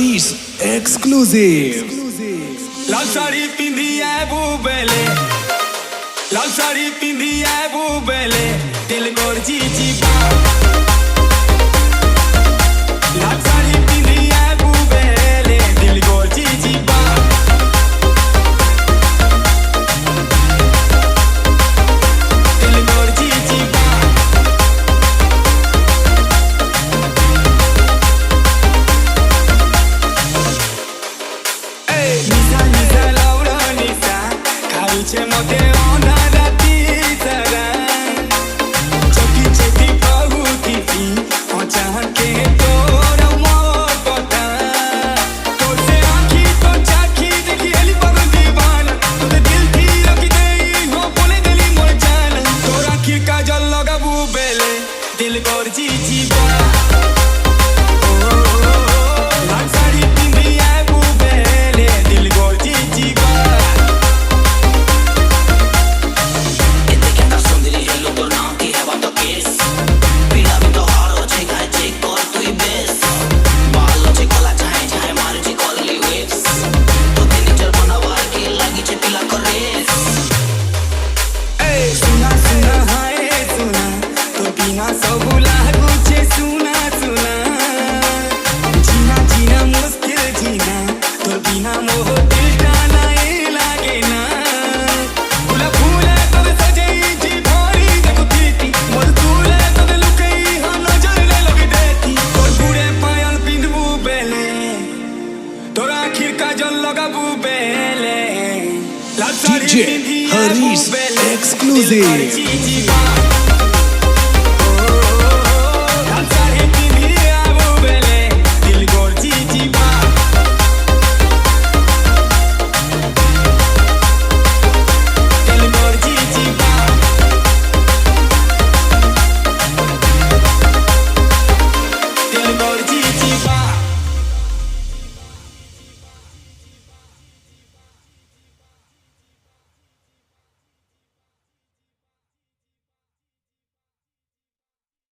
Harish exclusive. लाल साड़ी पिंदी है बूबेले, लाल साड़ी पिंदी है बूबेले, दिल गोर जी बा। लाल साड़ी पिंदी है बूबेले, दिल गोर जी बा। दिल गोर जी बा। C'è molte onda da ti sarà Choki cheti pahuti thi Pahchan ke tora mor pata To se aankhi to chakhi dekhi ali pagal deewana Tude dil thi rakhi dei ho bole deli mor jana Tora akhir kajal laga bubele dil gor ji ba Laal saadi pindi hai bubele dil gor ji ba DJ Harish exclusive.